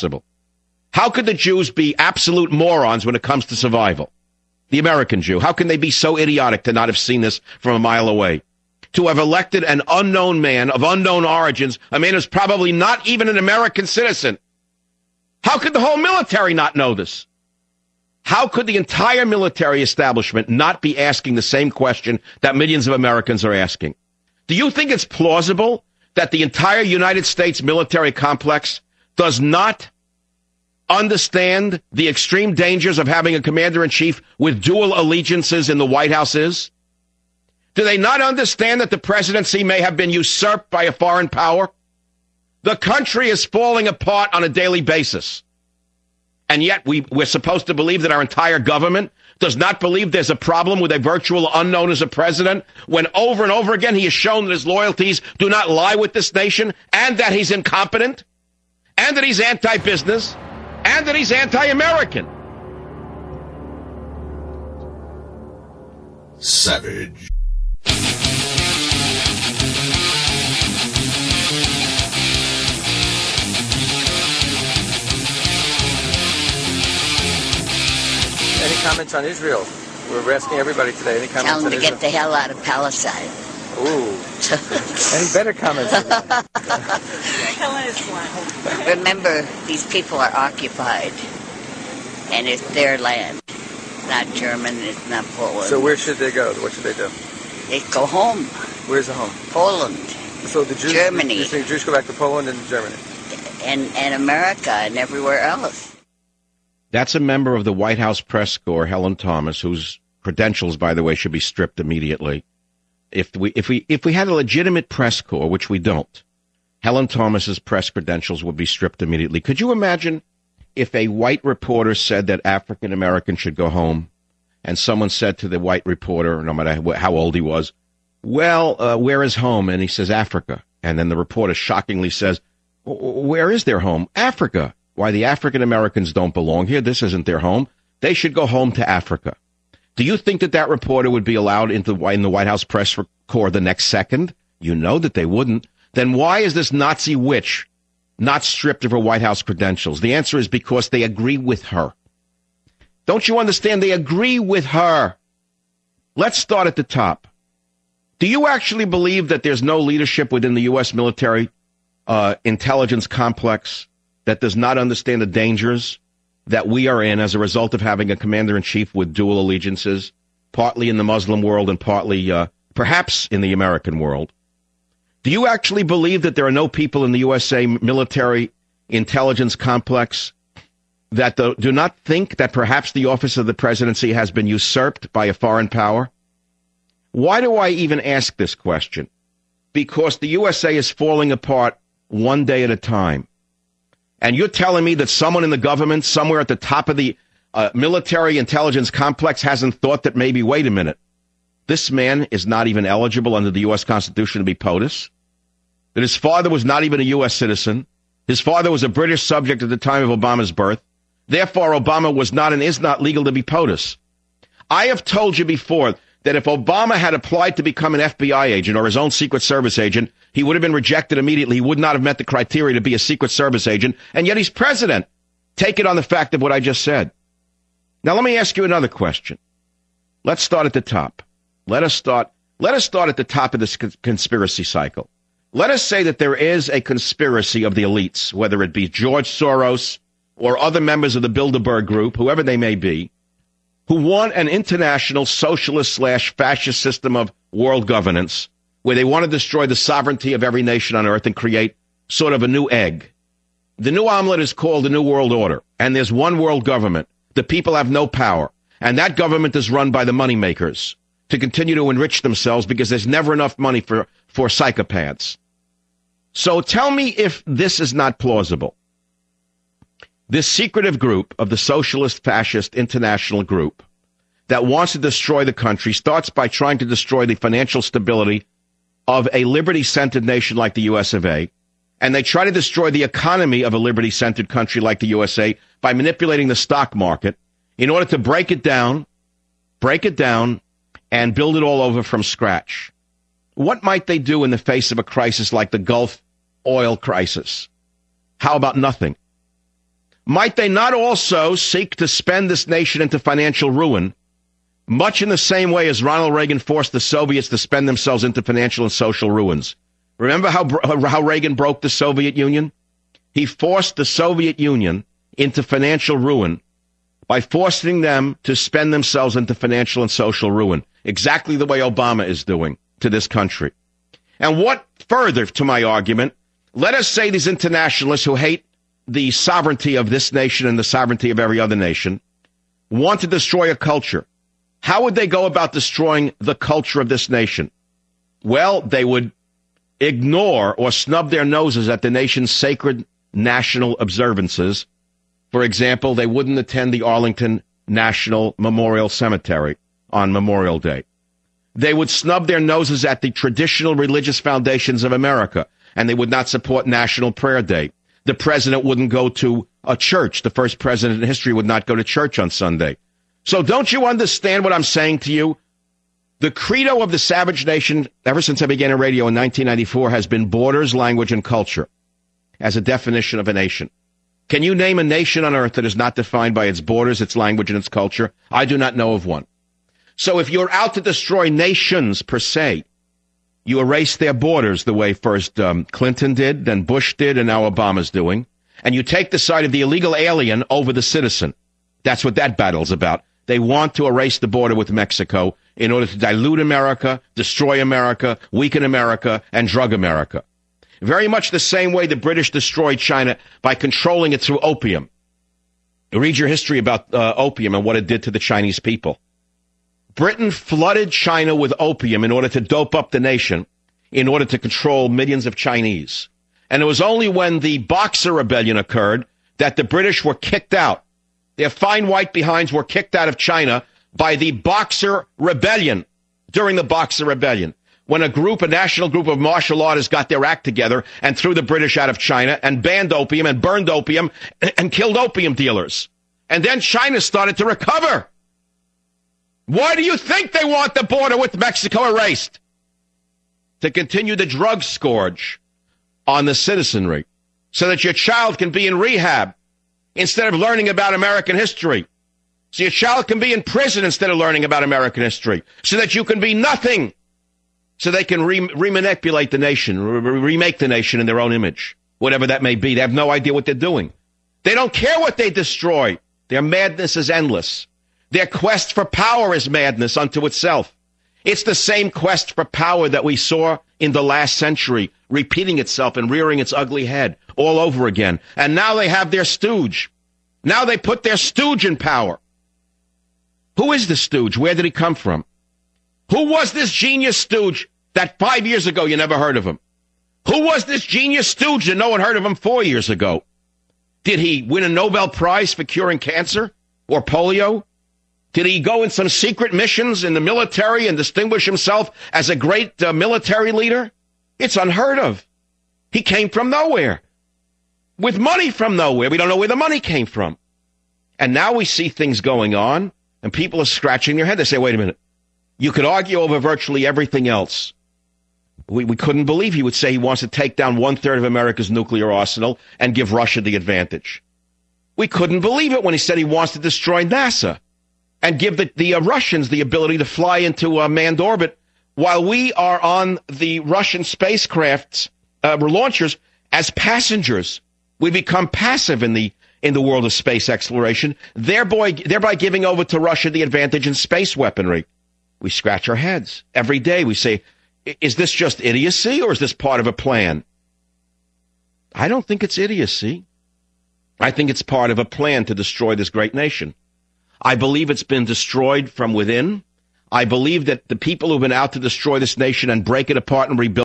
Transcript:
possible? How could the Jews be absolute morons when it comes to survival? The American Jew. How can they be so idiotic to not have seen this from a mile away? To have elected an unknown man of unknown origins, a man who's probably not even an American citizen. How could the whole military not know this? How could the entire military establishment not be asking the same question that millions of Americans are asking? Do you think it's plausible that the entire United States military complex does not understand the extreme dangers of having a commander-in-chief with dual allegiances in the White House is? Do they not understand that the presidency may have been usurped by a foreign power? The country is falling apart on a daily basis. And yet we're supposed to believe that our entire government does not believe there's a problem with a virtual unknown as a president, when over and over again he has shown that his loyalties do not lie with this nation, and that he's incompetent, and that he's anti-business, and that he's anti-American. Savage. Any comments on Israel? We're asking everybody today. Any comments Tell them on to Israel? get the hell out of Palestine. Ooh. Any better comments? Remember, these people are occupied, and it's their land. It's not German, it's not Poland. So where should they go? What should they do? They go home. Where's the home? Poland. So the Jews, Germany. You think Jews go back to Poland and Germany? And America and everywhere else. That's a member of the White House press corps, Helen Thomas, whose credentials, by the way, should be stripped immediately. If we had a legitimate press corps, which we don't, Helen Thomas's press credentials would be stripped immediately. Could you imagine if a white reporter said that African Americans should go home, and someone said to the white reporter, no matter how old he was, well, where is home? And he says, Africa. And then the reporter shockingly says, where is their home? Africa. Why, the African Americans don't belong here. This isn't their home. They should go home to Africa. Do you think that that reporter would be allowed in the White House press corps the next second? You know that they wouldn't. Then why is this Nazi witch not stripped of her White House credentials? The answer is because they agree with her. Don't you understand? They agree with her. Let's start at the top. Do you actually believe that there's no leadership within the U.S. military intelligence complex that does not understand the dangers that we are in as a result of having a commander-in-chief with dual allegiances, partly in the Muslim world and partly, perhaps, in the American world? Do you actually believe that there are no people in the USA military intelligence complex that do not think that perhaps the office of the presidency has been usurped by a foreign power? Why do I even ask this question? Because the USA is falling apart one day at a time. And you're telling me that someone in the government, somewhere at the top of the military intelligence complex, hasn't thought that maybe, wait a minute, this man is not even eligible under the U.S. Constitution to be POTUS? That his father was not even a U.S. citizen? His father was a British subject at the time of Obama's birth? Therefore, Obama was not and is not legal to be POTUS. I have told you before that if Obama had applied to become an FBI agent or his own Secret Service agent, he would have been rejected immediately. He would not have met the criteria to be a Secret Service agent, and yet he's president. Take it on the fact of what I just said. Now, let me ask you another question. Let's start at the top. Let us start at the top of this conspiracy cycle. Let us say that there is a conspiracy of the elites, whether it be George Soros or other members of the Bilderberg Group, whoever they may be, who want an international socialist/fascist system of world governance, where they want to destroy the sovereignty of every nation on earth and create sort of a new egg. The new omelet is called the New World Order, and there's one world government. The people have no power, and that government is run by the moneymakers to continue to enrich themselves because there's never enough money for psychopaths. So tell me if this is not plausible. This secretive group of the Socialist Fascist International Group that wants to destroy the country starts by trying to destroy the financial stability of a liberty-centered nation like the US of A, and they try to destroy the economy of a liberty-centered country like the USA by manipulating the stock market in order to break it down, and build it all over from scratch. What might they do in the face of a crisis like the Gulf oil crisis? How about nothing? Might they not also seek to spend this nation into financial ruin, much in the same way as Ronald Reagan forced the Soviets to spend themselves into financial and social ruins? Remember how Reagan broke the Soviet Union? He forced the Soviet Union into financial ruin by forcing them to spend themselves into financial and social ruin, exactly the way Obama is doing to this country. And what further to my argument, let us say these internationalists who hate the sovereignty of this nation and the sovereignty of every other nation want to destroy a culture. How would they go about destroying the culture of this nation? Well, they would ignore or snub their noses at the nation's sacred national observances. For example, they wouldn't attend the Arlington National Memorial Cemetery on Memorial Day. They would snub their noses at the traditional religious foundations of America, and they would not support National Prayer Day. The president wouldn't go to a church. The first president in history would not go to church on Sunday. So don't you understand what I'm saying to you? The credo of the savage nation, ever since I began in radio in 1994, has been borders, language, and culture as a definition of a nation. Can you name a nation on earth that is not defined by its borders, its language, and its culture? I do not know of one. So if you're out to destroy nations per se, you erase their borders the way first Clinton did, then Bush did, and now Obama's doing. And you take the side of the illegal alien over the citizen. That's what that battle's about. They want to erase the border with Mexico in order to dilute America, destroy America, weaken America, and drug America. Very much the same way the British destroyed China by controlling it through opium. Read your history about opium and what it did to the Chinese people. Britain flooded China with opium in order to dope up the nation, in order to control millions of Chinese. And it was only when the Boxer Rebellion occurred that the British were kicked out. Their fine white behinds were kicked out of China by the Boxer Rebellion, during the Boxer Rebellion, when a national group of martial artists got their act together and threw the British out of China and banned opium and burned opium and killed opium dealers. And then China started to recover. Why do you think they want the border with Mexico erased? To continue the drug scourge on the citizenry so that your child can be in rehab instead of learning about American history. So your child can be in prison instead of learning about American history. So that you can be nothing. So they can remanipulate the nation, remake the nation in their own image. Whatever that may be. They have no idea what they're doing. They don't care what they destroy. Their madness is endless. Their quest for power is madness unto itself. It's the same quest for power that we saw in the last century, repeating itself and rearing its ugly head all over again. And now they have their stooge. Now they put their stooge in power. Who is the stooge? Where did he come from? Who was this genius stooge that 5 years ago you never heard of him? Who was this genius stooge that no one heard of him 4 years ago? Did he win a Nobel Prize for curing cancer or polio? Did he go in some secret missions in the military and distinguish himself as a great military leader? It's unheard of. He came from nowhere, with money from nowhere. We don't know where the money came from. And now we see things going on, and people are scratching their head. They say, wait a minute. You could argue over virtually everything else. We couldn't believe he would say he wants to take down 1/3 of America's nuclear arsenal and give Russia the advantage. We couldn't believe it when he said he wants to destroy NASA and give the Russians the ability to fly into a manned orbit while we are on the Russian spacecraft's launchers as passengers. We become passive in the world of space exploration, thereby giving over to Russia the advantage in space weaponry. We scratch our heads. Every day we say, is this just idiocy or is this part of a plan? I don't think it's idiocy. I think it's part of a plan to destroy this great nation. I believe it's been destroyed from within. I believe that the people who've been out to destroy this nation and break it apart and rebuild